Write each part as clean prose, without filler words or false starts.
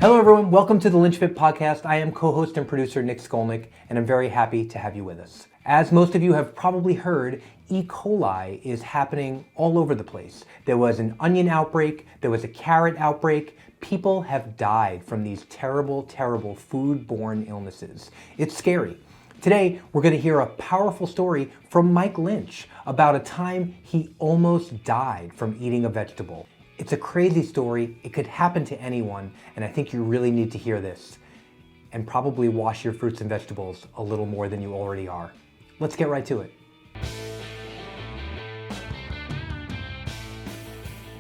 Hello everyone, welcome to the LynchFit Podcast. I am co-host and producer Nick Skolnick, and I'm very happy to have you with us. As most of you have probably heard, E. coli is happening all over the place. There was an onion outbreak, there was a carrot outbreak. People have died from these terrible, terrible food-borne illnesses. It's scary. Today, we're going to hear a powerful story from Mike Lynch about a time he almost died from eating a vegetable. It's a crazy story. It could happen to anyone, and I think you really need to hear this. And probably wash your fruits and vegetables a little more than you already are. Let's get right to it.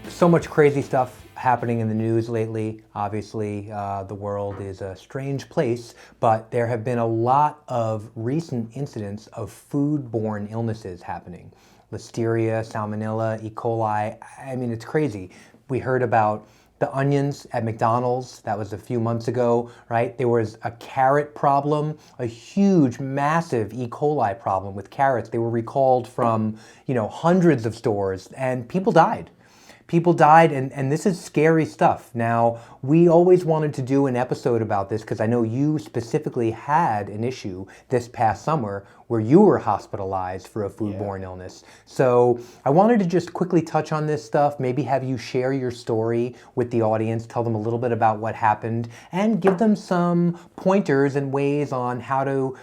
So much crazy stuff happening in the news lately. Obviously, the world is a strange place, but there have been a lot of recent incidents of food-borne illnesses happening. Listeria, Salmonella, E. coli, I mean, it's crazy. We heard about the onions at McDonald's, that was a few months ago, right? There was a carrot problem, a huge, massive E. coli problem with carrots. They were recalled from, hundreds of stores, and people died. People died, and this is scary stuff. Now, we always wanted to do an episode about this because I know you specifically had an issue this past summer where you were hospitalized for a foodborne illness. So I wanted to just quickly touch on this stuff, maybe have you share your story with the audience, tell them a little bit about what happened, and give them some pointers and ways on how to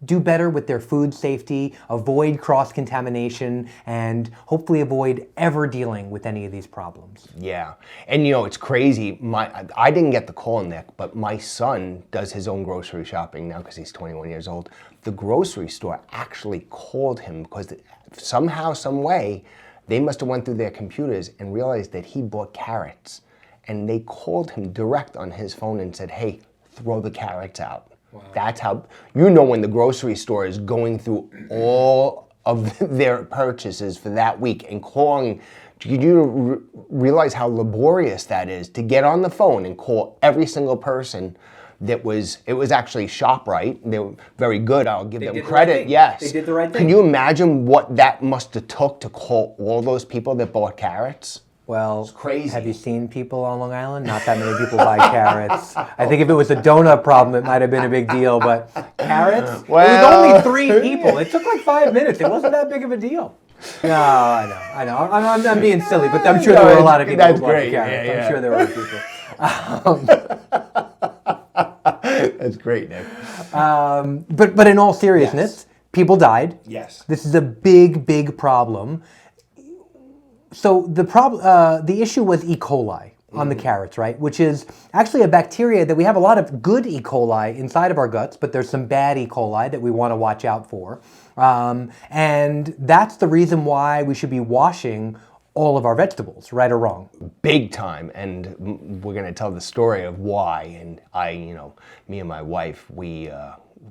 do better with their food safety, avoid cross-contamination, and hopefully avoid ever dealing with any of these problems. Yeah, and it's crazy. I didn't get the call, Nick, but my son does his own grocery shopping now because he's 21 years old. The grocery store actually called him because somehow, some way, they must have went through their computers and realized that he bought carrots. And they called him direct on his phone and said, hey, throw the carrots out. Wow. That's how, when the grocery store is going through all of their purchases for that week and calling. Do you realize how laborious that is to get on the phone and call every single person? It was actually ShopRite. They were very good. I'll give them credit. Yes. They did the right thing. Can you imagine what that must have took to call all those people that bought carrots? Well, it's crazy. Have you seen people on Long Island? Not that many people buy carrots. I think if it was a donut problem, it might have been a big deal, but carrots? Well, it was only 3 people. It took like 5 minutes. It wasn't that big of a deal. No, I know. I'm being silly, but I'm sure there were a lot of people who bought carrots. Yeah. I'm sure there were people. That's great, Nick. But in all seriousness, people died. Yes. This is a big, big problem. So the issue was E. coli on the carrots, right? Which is actually a bacteria that we have a lot of good E. coli inside of our guts, but there's some bad E. coli that we want to watch out for. And that's the reason why we should be washing all of our vegetables, right or wrong? Big time, and we're going to tell the story of why. And me and my wife, we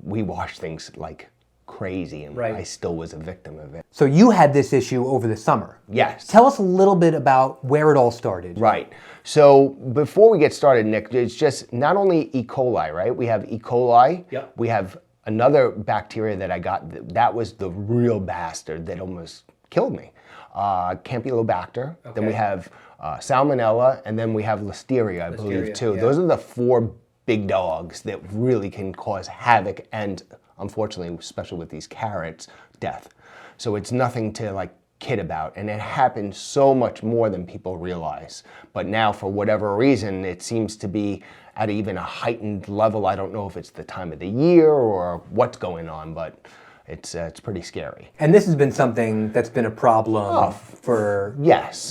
wash things like crazy, and right. I still was a victim of it. So you had this issue over the summer. Yes. Tell us a little bit about where it all started. Right. So before we get started, Nick, it's just not only E. coli, right? We have E. coli. Yep. We have another bacteria that I got. That was the real bastard that almost killed me. Campylobacter. Okay. Then we have Salmonella, and then we have Listeria, I believe, too. Yeah. Those are the 4 big dogs that really can cause havoc and, unfortunately, especially with these carrots, death. So it's nothing to kid about, and it happens so much more than people realize. But now, for whatever reason, it seems to be at even a heightened level. I don't know if it's the time of the year or what's going on, but it's pretty scary. And this has been something that's been a problem for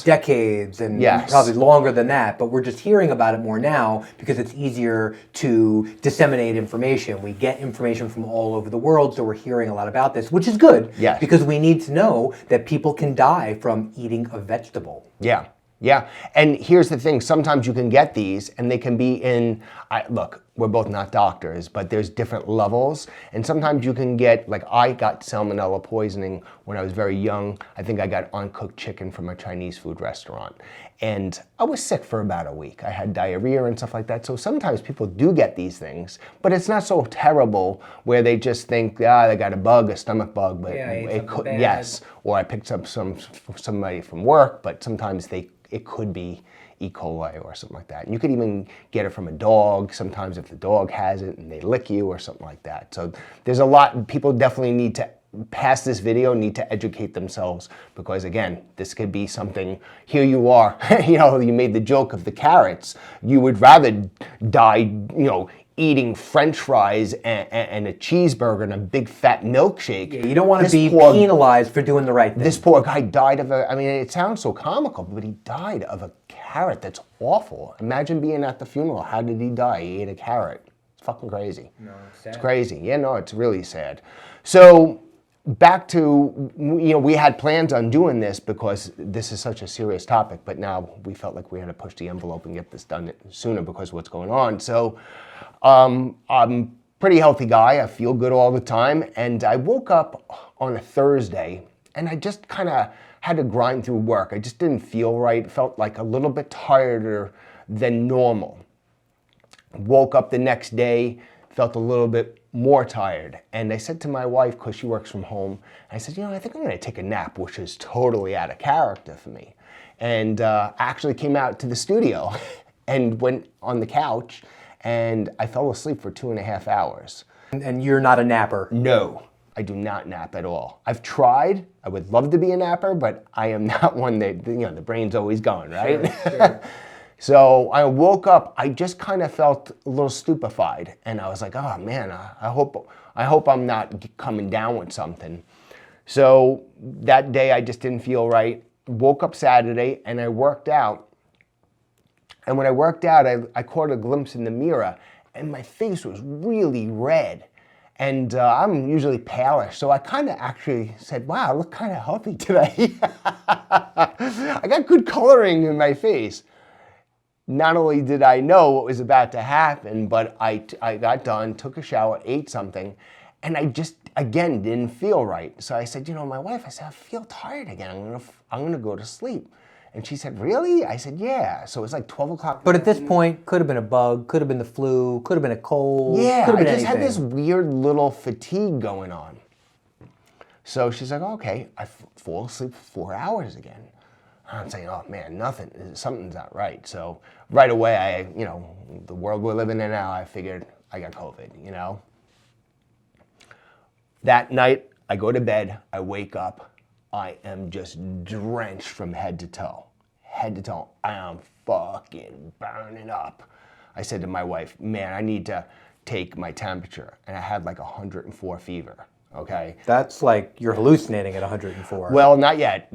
decades and probably longer than that, but we're just hearing about it more now because it's easier to disseminate information. We get information from all over the world, so we're hearing a lot about this, which is good because we need to know that people can die from eating a vegetable. Yeah, and here's the thing, sometimes you can get these and they can be in, look, we're both not doctors, but there's different levels, and sometimes you can get, I got salmonella poisoning when I was very young. I think I got uncooked chicken from a Chinese food restaurant, and I was sick for about a week. I had diarrhea and stuff like that, so sometimes people do get these things, but it's not so terrible where they just think, they got a bug, a stomach bug, but it could, or I picked up somebody from work, but sometimes it could be E. coli or something like that. And you could even get it from a dog, sometimes if the dog has it and they lick you or something like that. So there's a lot, people definitely need to, past this video, need to educate themselves, because again, this could be something, here you are, you made the joke of the carrots. You would rather die, eating French fries and a cheeseburger and a big fat milkshake. Yeah, you don't want to be penalized for doing the right thing. This poor guy died of it sounds so comical, but he died of a carrot. That's awful. Imagine being at the funeral. How did he die? He ate a carrot. It's fucking crazy. No, it's sad. It's crazy. Yeah, no, it's really sad. So back to, we had plans on doing this because this is such a serious topic, but now we felt like we had to push the envelope and get this done sooner because of what's going on. So I'm a pretty healthy guy. I feel good all the time. And I woke up on a Thursday and I just kind of had to grind through work. I just didn't feel right. Felt like a little bit tireder than normal. Woke up the next day, felt a little bit more tired. And I said to my wife, because she works from home, I said, I think I'm going to take a nap, which is totally out of character for me. And I actually came out to the studio and went on the couch, and I fell asleep for 2.5 hours. And you're not a napper? No, I do not nap at all. I've tried. I would love to be a napper, but I am not one that, the brain's always going, right? Sure. So I woke up, I just kind of felt a little stupefied, and I was like, oh man, I hope I'm not coming down with something. So that day I just didn't feel right. Woke up Saturday and I worked out. And when I worked out, I caught a glimpse in the mirror and my face was really red. And I'm usually palish, so I kind of actually said, wow, I look kind of healthy today. I got good coloring in my face. Not only did I know what was about to happen, but I got done, took a shower, ate something, and I just, again, didn't feel right. So I said, my wife, I said, I feel tired again. I'm gonna go to sleep. And she said, really? I said, yeah. So it was like 12 o'clock. But at this point, could have been a bug, could have been the flu, could have been a cold. Yeah, could have been I just anything. had this weird little fatigue going on. So she's like, okay, I fall asleep for 4 hours again. I'm saying, oh man, something's not right. So right away, the world we're living in now, I figured I got COVID, That night, I go to bed, I wake up, I am just drenched from head to toe. Head to toe, I am fucking burning up. I said to my wife, man, I need to take my temperature. And I had like 104 fever. Okay. That's like you're hallucinating at 104. Well, not yet.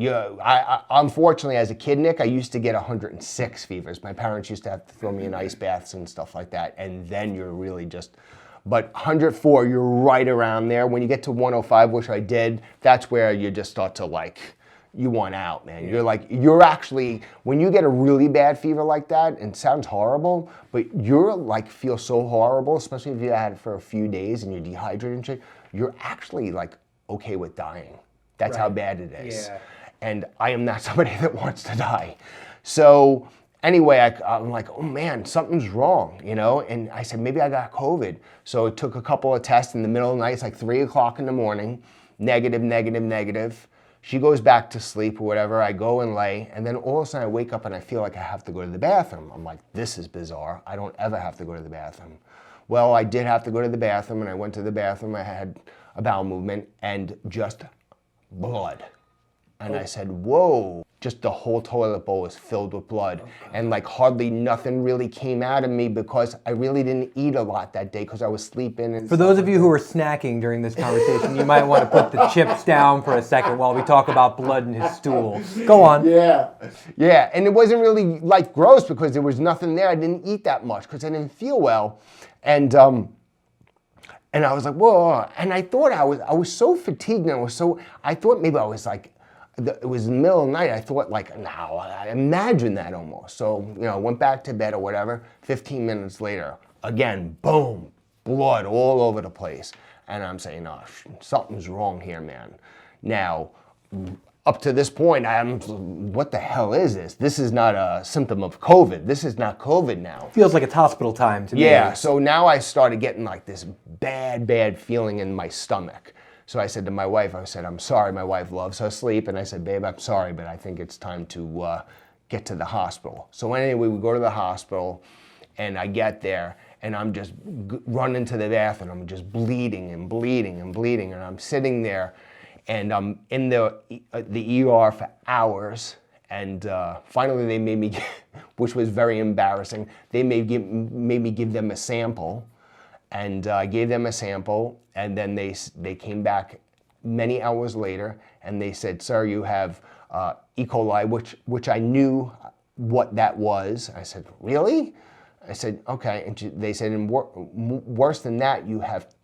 I unfortunately, as a kid, Nick, I used to get 106 fevers. My parents used to have to throw me in ice baths and stuff like that, and then you're really just. But 104, you're right around there. When you get to 105, which I did, that's where you just start to you want out, man. You're actually, when you get a really bad fever like that, and it sounds horrible, but feel so horrible, especially if you had it for a few days and you're dehydrated and shit. You're actually okay with dying. That's how bad it is. Yeah. And I am not somebody that wants to die. So anyway, I'm like, oh man, something's wrong, And I said, maybe I got COVID. So I took a couple of tests in the middle of the night. It's like 3 o'clock in the morning, negative, negative, negative. She goes back to sleep or whatever. I go and lay, and then all of a sudden I wake up and I feel like I have to go to the bathroom. I'm like, this is bizarre. I don't ever have to go to the bathroom. Well, I did have to go to the bathroom, and I went to the bathroom. I had a bowel movement and just blood. And I said, whoa. Just the whole toilet bowl was filled with blood. And hardly nothing really came out of me because I really didn't eat a lot that day because I was sleeping. And for those of you who are snacking during this conversation, you might want to put the chips down for a second while we talk about blood in his stool. Go on. Yeah. Yeah, and it wasn't really gross because there was nothing there. I didn't eat that much because I didn't feel well. And I was like, whoa. And I thought I was so fatigued and I thought maybe I was it was the middle of the night. I thought no, I imagine that almost. So, went back to bed or whatever. 15 minutes later, again, boom, blood all over the place. And I'm saying, oh, something's wrong here, man. Now, up to this point, what the hell is this? This is not a symptom of COVID. This is not COVID now. Feels like it's hospital time to me. Yeah, so now I started getting this bad feeling in my stomach. So I said to my wife, I'm sorry. My wife loves her sleep. And I said, babe, I'm sorry, but I think it's time to get to the hospital. So anyway, we go to the hospital, and I get there, and I'm just running to the bathroom. I'm just bleeding and bleeding and bleeding, and I'm sitting there, and I'm in the ER for hours. And finally, they made me, which was very embarrassing. They made me give them a sample, and I gave them a sample, and then they came back many hours later, and they said, "Sir, you have E. coli," which I knew what that was. I said, "Really?" I said, "Okay." And they said, "And worse than that, you have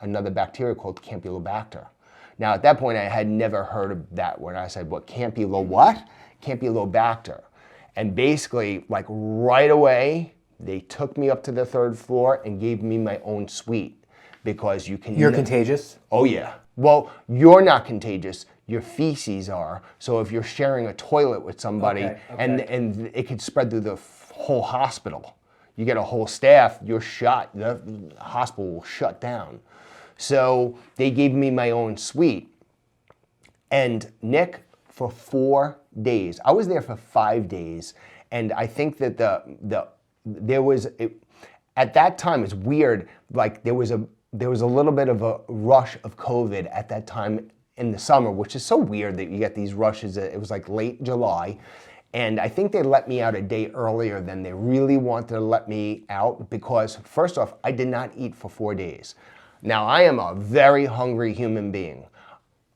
another bacteria called Campylobacter." Now, at that point, I had never heard of that word. I said, "What, Campylobacter." And basically, like right away, they took me up to the 3rd floor and gave me my own suite, because you can... You're contagious? Oh, yeah. Well, you're not contagious. Your feces are. So if you're sharing a toilet with somebody, Okay. and it could spread through the whole hospital. You get a whole staff, you're shut. The hospital will shut down. So they gave me my own suite. And Nick, for 4 days, I was there for 5 days, and I think that at that time, it's weird, like there was a little bit of a rush of COVID at that time in the summer, which is so weird that you get these rushes. It was like late July, and I think they let me out a day earlier than they really wanted to let me out, because first off, I did not eat for 4 days. Now, I am a very hungry human being.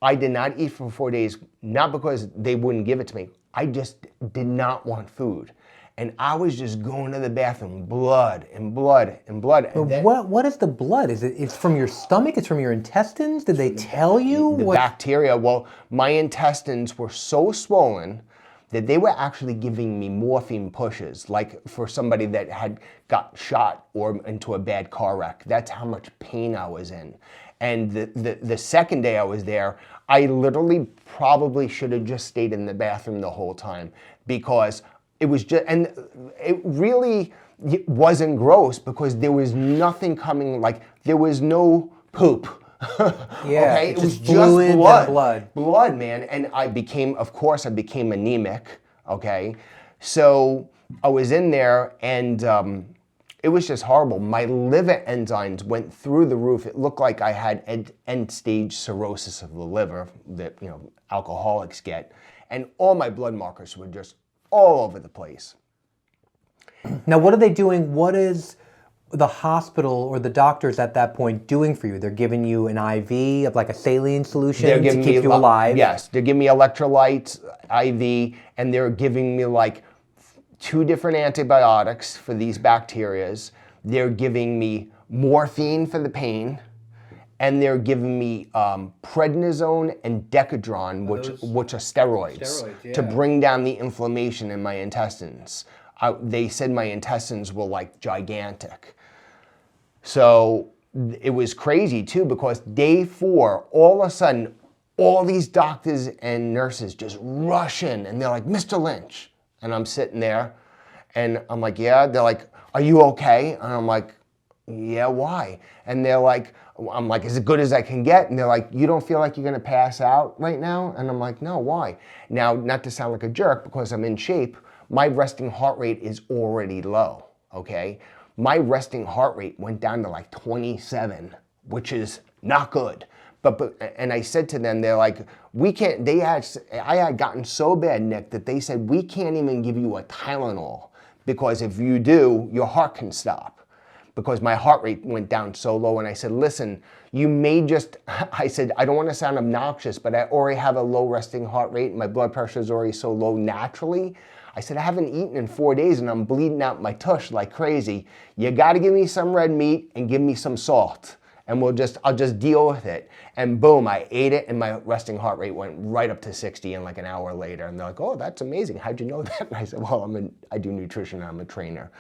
I did not eat for 4 days, not because they wouldn't give it to me. I just did not want food. And I was just going to the bathroom, blood and blood and blood. But what is the blood? It's from your stomach? It's from your intestines? Did they tell you? The bacteria. Well, my intestines were so swollen that they were actually giving me morphine pushes, like for somebody that had got shot or into a bad car wreck. That's how much pain I was in. And the second day I was there, I literally probably should have just stayed in the bathroom the whole time, because it was just, and it really wasn't gross, because there was nothing coming, like there was no poop. Yeah, okay? It was just blood. Blood, man. And I became anemic, okay? So I was in there, and it was just horrible. My liver enzymes went through the roof. It looked like I had end-stage cirrhosis of the liver that, alcoholics get. And all my blood markers were just all over the place. Now, what are they doing? What is the hospital or the doctors at that point doing for you? They're giving you an IV of like a saline solution to keep you alive? Yes, they're giving me electrolytes, IV, and they're giving me like 2 different antibiotics for these bacterias. They're giving me morphine for the pain, and they're giving me prednisone and Decadron, which are steroids to bring down the inflammation in my intestines. They said my intestines were like gigantic. So it was crazy too, because day 4, all of a sudden, all these doctors and nurses just rush in, and they're like, "Mr. Lynch." And I'm sitting there, and I'm like, "Yeah." They're like, "Are you okay?" And I'm like, "Yeah, why?" And they're like, I'm like, "As good as I can get." And they're like, "You don't feel like you're gonna pass out right now?" And I'm like, "No, why?" Now, not to sound like a jerk, because I'm in shape, my resting heart rate is already low, okay? My resting heart rate went down to like 27, which is not good. And I said to them, they're like, I had gotten so bad, Nick, that they said, "We can't even give you a Tylenol, because if you do, your heart can stop." Because my heart rate went down so low. And I said, "Listen, I said, I don't want to sound obnoxious, but I already have a low resting heart rate. My blood pressure is already so low naturally. I said, I haven't eaten in 4 days, and I'm bleeding out my tush like crazy. You got to give me some red meat and give me some salt, and I'll just deal with it." And boom, I ate it, and my resting heart rate went right up to 60 in like an hour later. And they're like, "Oh, that's amazing. How'd you know that?" And I said, "Well, I do nutrition. I'm a trainer."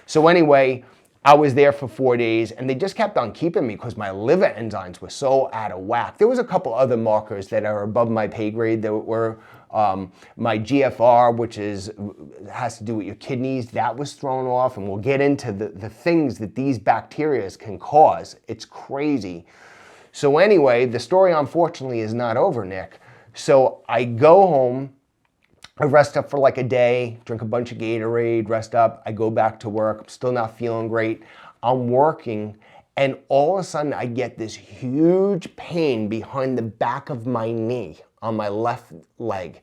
So anyway, I was there for 4 days, and they just kept on keeping me because my liver enzymes were so out of whack. There was a couple other markers that are above my pay grade that were my GFR, which has to do with your kidneys. That was thrown off, and we'll get into the things that these bacteria can cause. It's crazy. So anyway, the story unfortunately is not over, Nick. So I go home, I rest up for like a day, drink a bunch of Gatorade, rest up. I go back to work. I'm still not feeling great. I'm working, and all of a sudden I get this huge pain behind the back of my knee on my left leg.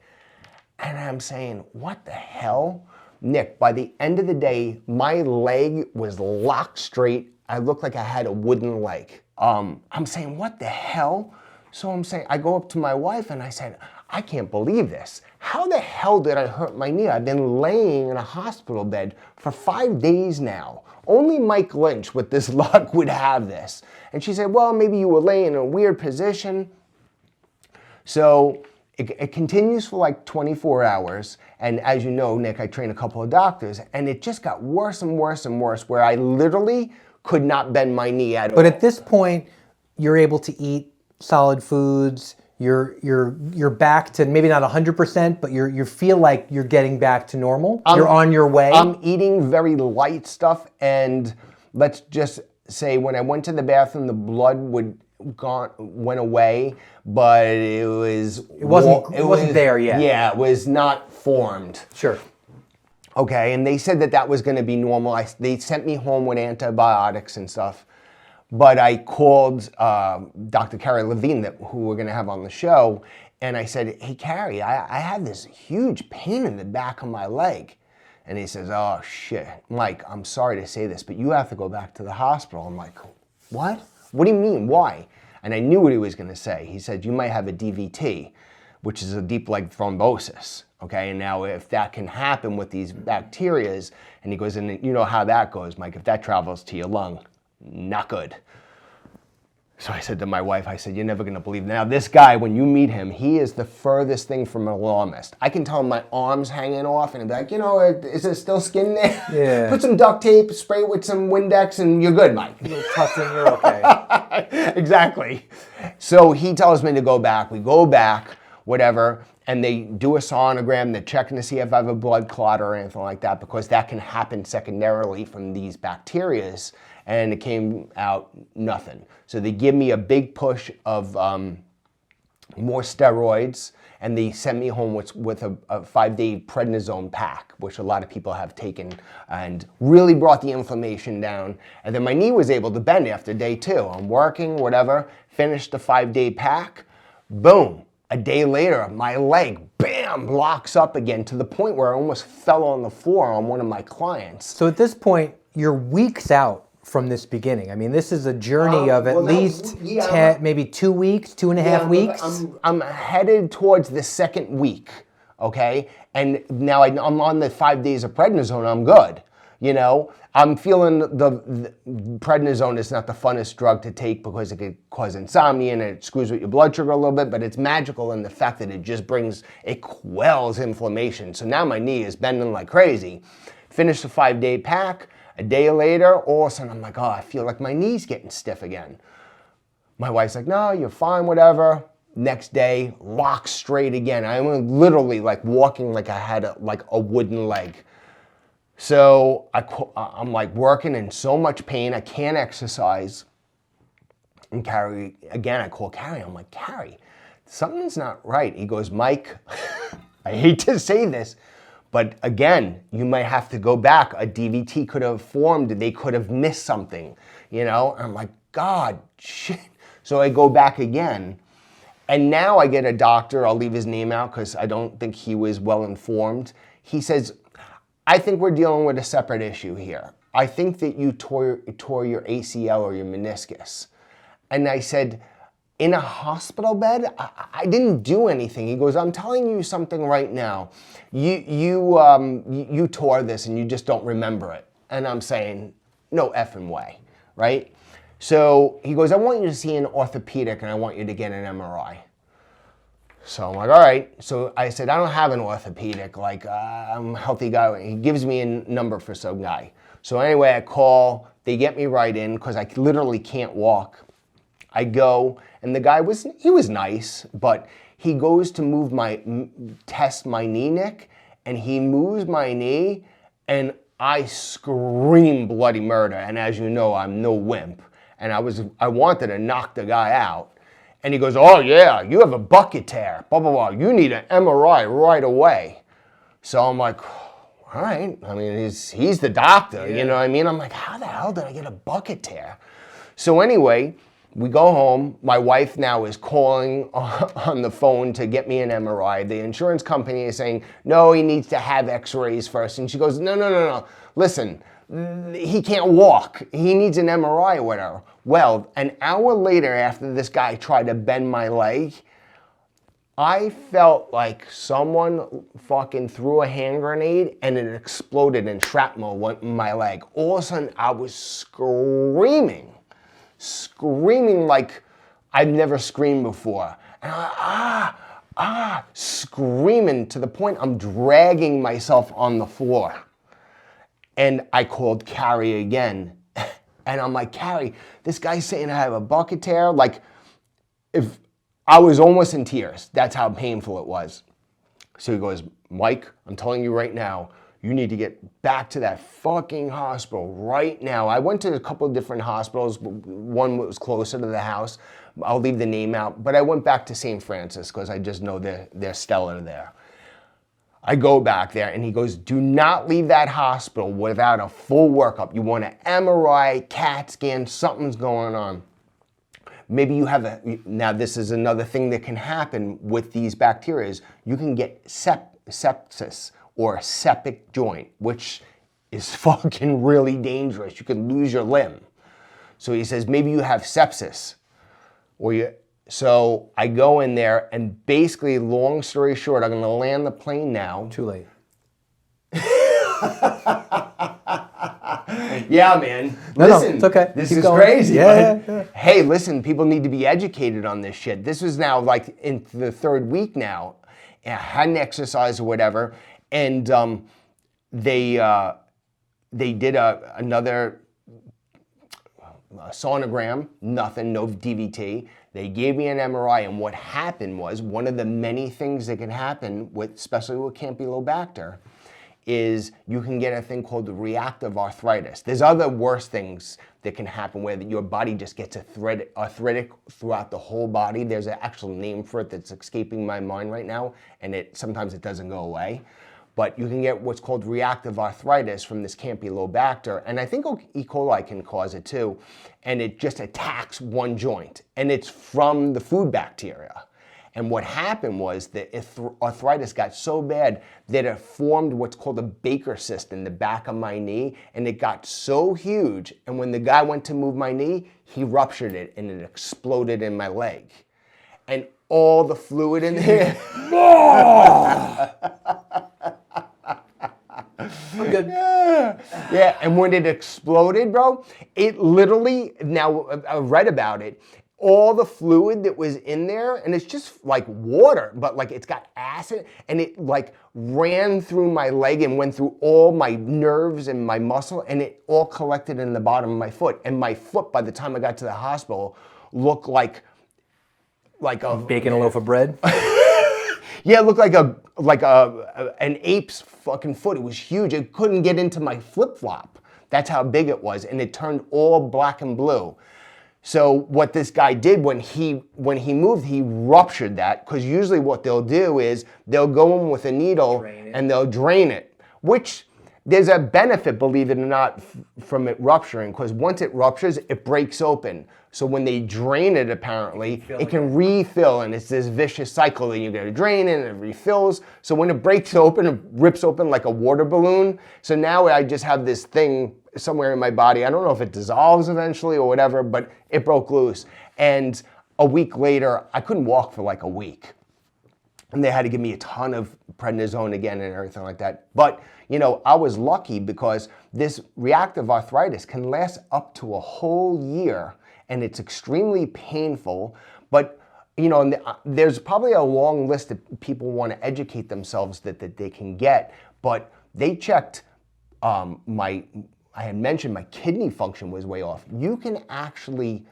And I'm saying, what the hell? Nick, by the end of the day, my leg was locked straight. I looked like I had a wooden leg. I'm saying, what the hell? So I'm saying, I go up to my wife and I said, I can't believe this. How the hell did I hurt my knee? I've been laying in a hospital bed for 5 days now. Only Mike Lynch with this luck would have this. And she said, well, maybe you were laying in a weird position. So it continues for like 24 hours. And as you know, Nick, I train a couple of doctors, and it just got worse and worse and worse, where I literally could not bend my knee at all. But at this point, you're able to eat solid foods. You're back to maybe not 100%, but you feel like you're getting back to normal. You're on your way. I'm eating very light stuff, and let's just say when I went to the bathroom, the blood went away, but it wasn't there yet. Yeah, it was not formed. Sure. Okay, and they said that was going to be normal. They sent me home with antibiotics and stuff. But I called Dr. Carrie Levine, who we're going to have on the show, and I said, hey, Carrie, I have this huge pain in the back of my leg. And he says, oh, shit, Mike, I'm sorry to say this, but you have to go back to the hospital. I'm like, what? What do you mean? Why? And I knew what he was going to say. He said, you might have a DVT, which is a deep leg thrombosis. Okay, and now if that can happen with these bacterias, and he goes, and you know how that goes, Mike, if that travels to your lung, not good. So I said to my wife, I said, you're never going to believe. Now, this guy, when you meet him, he is the furthest thing from an alarmist. I can tell him my arm's hanging off, and he'll be like, is there still skin there? Yeah. Put some duct tape, spray it with some Windex, and you're good, Mike. A little touching, you're okay. Exactly. So he tells me to go back. We go back, whatever, and they do a sonogram. They're checking to see if I have a blood clot or anything like that, because that can happen secondarily from these bacterias. And it came out nothing. So they give me a big push of more steroids, and they sent me home with a 5-day prednisone pack, which a lot of people have taken, and really brought the inflammation down. And then my knee was able to bend after day 2. I'm working, whatever, finished the 5-day pack, boom. A day later, my leg, bam, locks up again to the point where I almost fell on the floor on one of my clients. So at this point, you're weeks out from this beginning. I mean, this is a journey of at least 10, maybe 2 weeks, 2.5 weeks. I'm headed towards the second week, okay? And now I'm on the 5 days of prednisone. I'm good. You know, I'm feeling the prednisone is not the funnest drug to take because it could cause insomnia and it screws with your blood sugar a little bit, but it's magical in the fact that it quells inflammation. So now my knee is bending like crazy. Finished the 5-day pack. A day later, all of a sudden, I'm like, oh, I feel like my knee's getting stiff again. My wife's like, no, you're fine, whatever. Next day, lock straight again. I'm literally like walking like I had a wooden leg. So I'm like working in so much pain, I can't exercise. And Carrie, again, I call Carrie. I'm like, Carrie, something's not right. He goes, Mike, I hate to say this, but again, you might have to go back. A DVT could have formed. They could have missed something, you know? And I'm like, God, shit. So I go back again. And now I get a doctor. I'll leave his name out because I don't think he was well informed. He says, I think we're dealing with a separate issue here. I think that you tore your ACL or your meniscus. And I said, in a hospital bed? I didn't do anything. He goes, I'm telling you something right now. You tore this and you just don't remember it. And I'm saying, no effing way, right? So he goes, I want you to see an orthopedic and I want you to get an MRI. So I'm like, all right. So I said, I don't have an orthopedic. Like, I'm a healthy guy. He gives me a number for some guy. So anyway, I call. They get me right in because I literally can't walk. I go, and the guy was nice, but he goes to test my knee, Nick, and he moves my knee, and I scream bloody murder. And as you know, I'm no wimp. And I wanted to knock the guy out. And he goes, oh yeah, you have a bucket tear, blah, blah, blah. You need an MRI right away. So I'm like, all right. I mean, he's the doctor, you know what I mean? I'm like, how the hell did I get a bucket tear? So anyway, we go home. My wife now is calling on the phone to get me an MRI. The insurance company is saying, no, he needs to have x-rays first. And she goes, no. Listen, he can't walk. He needs an MRI or whatever. Well, an hour later, after this guy tried to bend my leg, I felt like someone fucking threw a hand grenade and it exploded and shrapnel went in my leg. All of a sudden, I was screaming like I'd never screamed before. And I, screaming to the point I'm dragging myself on the floor. And I called Carrie again. And I'm like, Carrie, this guy's saying I have a bucket tear. Like, if I was almost in tears. That's how painful it was. So he goes, Mike, I'm telling you right now, you need to get back to that fucking hospital right now. I went to a couple of different hospitals. One was closer to the house. I'll leave the name out. But I went back to St. Francis because I just know they're stellar there. I go back there and he goes, do not leave that hospital without a full workup. You want an MRI, CAT scan, something's going on. Maybe you have now this is another thing that can happen with these bacteria. You can get sepsis or septic joint, which is fucking really dangerous. You can lose your limb. So he says, maybe you have sepsis. So I go in there and basically, long story short, I'm gonna land the plane now. Too late. Yeah, man. Listen, it's okay. This Keep is going. crazy. Yeah. Hey, listen, people need to be educated on this shit. This was now like in the third week now. I hadn't exercised or whatever. And they did another sonogram, nothing, no DVT. They gave me an MRI, and what happened was, one of the many things that can happen, especially with Campylobacter, is you can get a thing called reactive arthritis. There's other worse things that can happen where your body just gets arthritic throughout the whole body. There's an actual name for it that's escaping my mind right now, and sometimes it doesn't go away. But you can get what's called reactive arthritis from this Campylobacter, and I think E. coli can cause it too, and it just attacks one joint, and it's from the food bacteria. And what happened was the arthritis got so bad that it formed what's called a Baker cyst in the back of my knee, and it got so huge, and when the guy went to move my knee, he ruptured it, and it exploded in my leg. And all the fluid in there... I'm good. Yeah, and when it exploded, bro, it literally, now I read about it, all the fluid that was in there, and it's just like water, but like it's got acid, and it like ran through my leg and went through all my nerves and my muscle, and it all collected in the bottom of my foot. And my foot, by the time I got to the hospital, looked like a... Baking a loaf of bread? Yeah, it looked like an ape's fucking foot. It was huge. It couldn't get into my flip-flop. That's how big it was, and it turned all black and blue. So what this guy did when he moved, he ruptured that, because usually what they'll do is they'll go in with a needle and they'll drain it, which there's a benefit, believe it or not, from it rupturing, because once it ruptures, it breaks open. So when they drain it, apparently, it can refill, and it's this vicious cycle that you got to drain it and it refills. So when it breaks open, it rips open like a water balloon. So now I just have this thing somewhere in my body. I don't know if it dissolves eventually or whatever, but it broke loose. And a week later, I couldn't walk for like a week. And they had to give me a ton of prednisone again and everything like that. But, you know, I was lucky because this reactive arthritis can last up to a whole year, and it's extremely painful. But, you know, there's probably a long list of people who want to educate themselves that they can get. But they checked I had mentioned my kidney function was way off. You can actually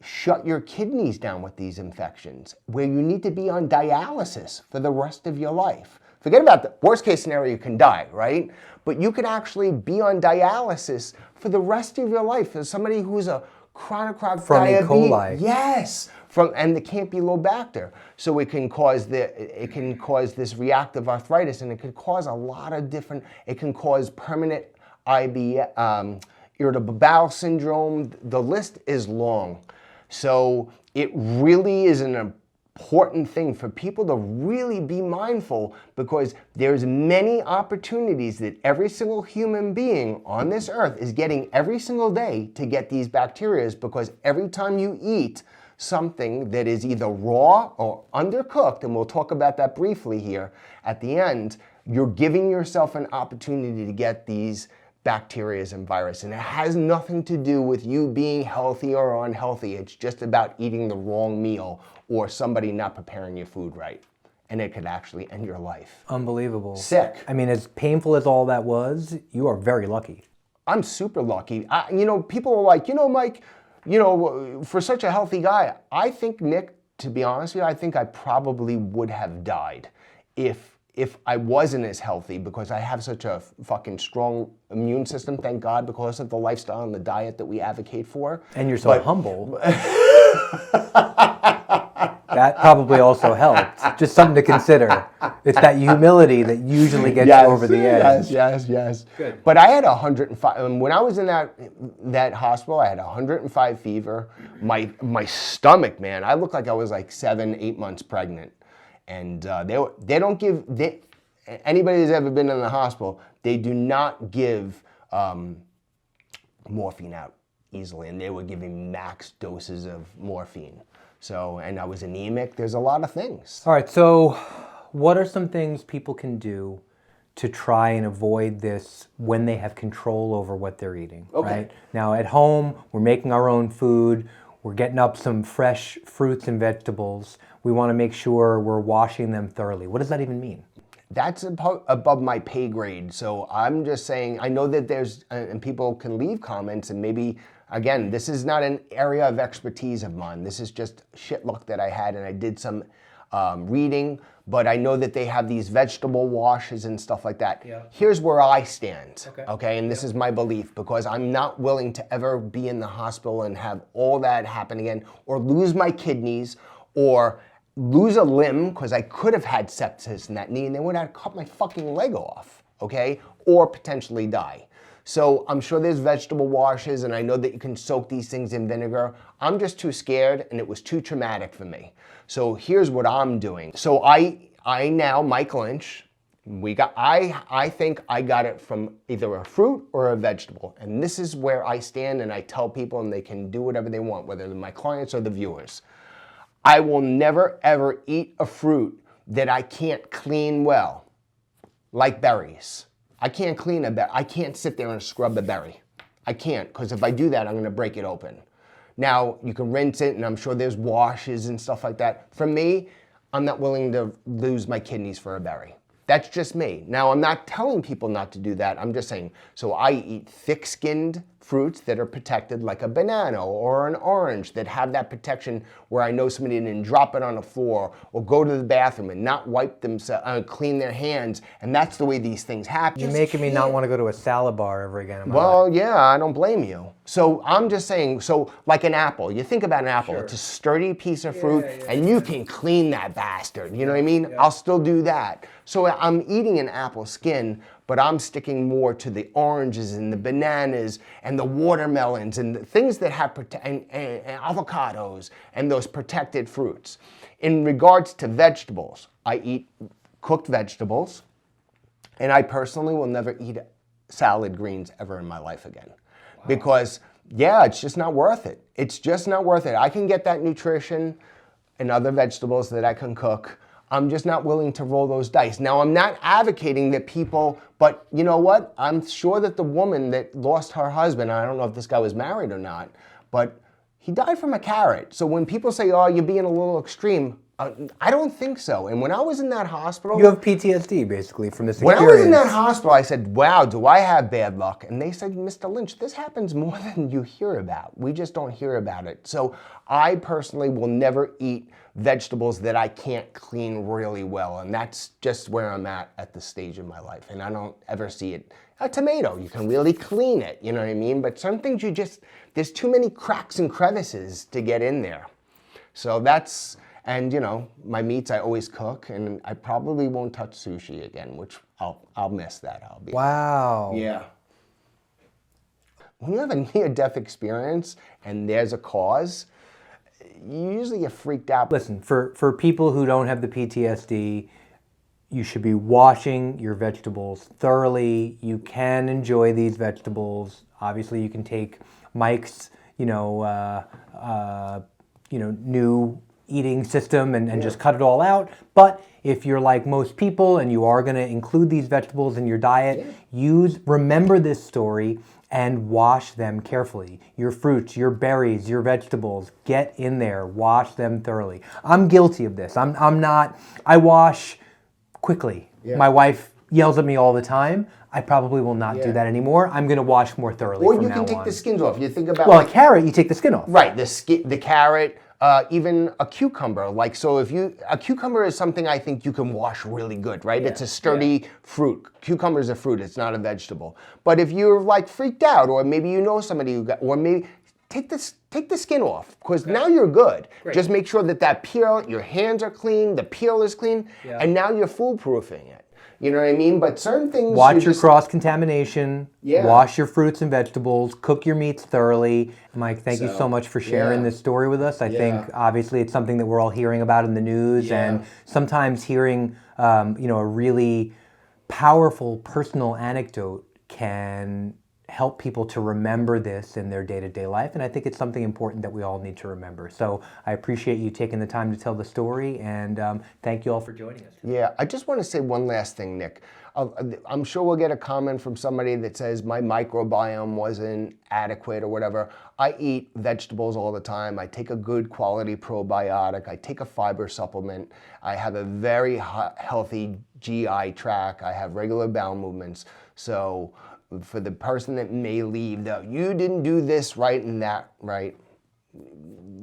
shut your kidneys down with these infections, where you need to be on dialysis for the rest of your life. Forget about the worst case scenario, you can die, right? But you can actually be on dialysis for the rest of your life. As somebody who's a chronic diabetes. From E. coli. Yes, and the Campylobacter. So it can cause this reactive arthritis, and it can cause a lot of different. It can cause permanent irritable bowel syndrome. The list is long. So it really is an important thing for people to really be mindful, because there's many opportunities that every single human being on this earth is getting every single day to get these bacteria, because every time you eat something that is either raw or undercooked, and we'll talk about that briefly here at the end, you're giving yourself an opportunity to get these bacteria and virus. And it has nothing to do with you being healthy or unhealthy. It's just about eating the wrong meal or somebody not preparing your food right. And it could actually end your life. Unbelievable. Sick. I mean, as painful as all that was, you are very lucky. I'm super lucky. People are like, Mike, for such a healthy guy, I think, Nick, to be honest with you, I think I probably would have died if I wasn't as healthy, because I have such a fucking strong immune system, thank God, because of the lifestyle and the diet that we advocate for. And you're so humble. That probably also helped. Just something to consider. It's that humility that usually gets you over the edge. Yes. Good. But I had 105. When I was in that hospital, I had 105 fever. My stomach, man, I looked like I was like 7-8 months pregnant. And they don't give, anybody who's ever been in the hospital, they do not give morphine out easily. And they were giving max doses of morphine. So, and I was anemic. There's a lot of things. All right, so what are some things people can do to try and avoid this when they have control over what they're eating, right? Now, at home, we're making our own food. We're getting up some fresh fruits and vegetables. We want to make sure we're washing them thoroughly. What does that even mean? That's above my pay grade. So I'm just saying, I know that and people can leave comments, and maybe, again, this is not an area of expertise of mine. This is just shit luck that I had, and I did some reading, but I know that they have these vegetable washes and stuff like that. Yeah. Here's where I stand, okay? And this is my belief, because I'm not willing to ever be in the hospital and have all that happen again, or lose my kidneys, or lose a limb, because I could have had sepsis in that knee, and they would have cut my fucking leg off, okay? Or potentially die. So I'm sure there's vegetable washes, and I know that you can soak these things in vinegar. I'm just too scared, and it was too traumatic for me. So here's what I'm doing. So I now, Mike Lynch, I think I got it from either a fruit or a vegetable. And this is where I stand, and I tell people, and they can do whatever they want, whether they're my clients or the viewers. I will never, ever eat a fruit that I can't clean well, like berries. I can't clean a berry. I can't sit there and scrub a berry. I can't, because if I do that, I'm going to break it open. Now, you can rinse it, and I'm sure there's washes and stuff like that. For me, I'm not willing to lose my kidneys for a berry. That's just me. Now, I'm not telling people not to do that. I'm just saying, so I eat thick-skinned fruits that are protected, like a banana or an orange, that have that protection where I know somebody didn't drop it on the floor or go to the bathroom and not wipe themselves, clean their hands, and that's the way these things happen. You're making me not want to go to a salad bar ever again in my Well, life. yeah, I don't blame you. So I'm just saying, so like an apple, you think about an apple, it's a sturdy piece of fruit, and you can clean that bastard, you know what I mean? I'll still do that. So I'm eating an apple skin, but I'm sticking more to the oranges and the bananas and the watermelons and the things that have and avocados and those protected fruits. In regards to vegetables, I eat cooked vegetables, and I personally will never eat salad greens ever in my life again. Wow. Because, yeah, it's just not worth it. It's just not worth it. I can get that nutrition in other vegetables that I can cook. I'm just not willing to roll those dice. Now, I'm not advocating that people, but you know what? I'm sure that the woman that lost her husband, I don't know if this guy was married or not, but he died from a carrot. So when people say, oh, you're being a little extreme, I don't think so. And when I was in that hospital... You have PTSD, basically, from this When experience. I was in that hospital, I said, wow, do I have bad luck? And they said, Mr. Lynch, this happens more than you hear about. We just don't hear about it. So I personally will never eat vegetables that I can't clean really well. And that's just where I'm at this stage of my life. And I don't ever see it. A tomato, you can really clean it, you know what I mean? But some things there's too many cracks and crevices to get in there. So that's... And you know, my meats I always cook, and I probably won't touch sushi again, which I'll miss that. Wow. Yeah. When you have a near-death experience and there's a cause, you usually get freaked out. Listen, for people who don't have the PTSD, you should be washing your vegetables thoroughly. You can enjoy these vegetables. Obviously, you can take Mike's, new eating system and just cut it all out. But if you're like most people and you are going to include these vegetables in your diet, remember this story and wash them carefully. Your fruits, your berries, your vegetables, get in there, wash them thoroughly. I'm guilty of this. I wash quickly. Yeah. My wife yells at me all the time. I probably will not do that anymore. I'm going to wash more thoroughly from now on. Or you can take the skins off. You think about a carrot, you take the skin off. Right, the carrot. Even a cucumber, a cucumber is something I think you can wash really good, right? Yeah. It's a sturdy fruit. Cucumber is a fruit, it's not a vegetable. But if you're like freaked out, or maybe you know somebody or maybe take the skin off, because now you're good. Great. Just make sure that peel, your hands are clean, the peel is clean, and now you're foolproofing it. You know what I mean? But certain things... Watch your cross-contamination. Yeah. Wash your fruits and vegetables. Cook your meats thoroughly. Mike, thank you so much for sharing this story with us. I think, obviously, it's something that we're all hearing about in the news. Yeah. And sometimes hearing, a really powerful personal anecdote can help people to remember this in their day-to-day life. And I think it's something important that we all need to remember. So I appreciate you taking the time to tell the story, and thank you all for joining us. Yeah, I just want to say one last thing, Nick. I'm sure we'll get a comment from somebody that says my microbiome wasn't adequate or whatever. I eat vegetables all the time. I take a good quality probiotic. I take a fiber supplement. I have a very healthy GI tract. I have regular bowel movements. So for the person that may leave, you didn't do this right and that right,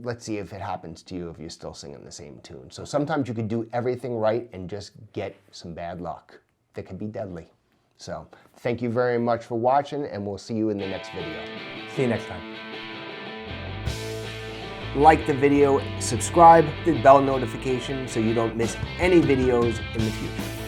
let's see if it happens to you if you're still singing the same tune. So sometimes you could do everything right and just get some bad luck that could be deadly. So thank you very much for watching, and we'll see you in the next video. See you next time. Like the video, subscribe, hit the bell notification so you don't miss any videos in the future.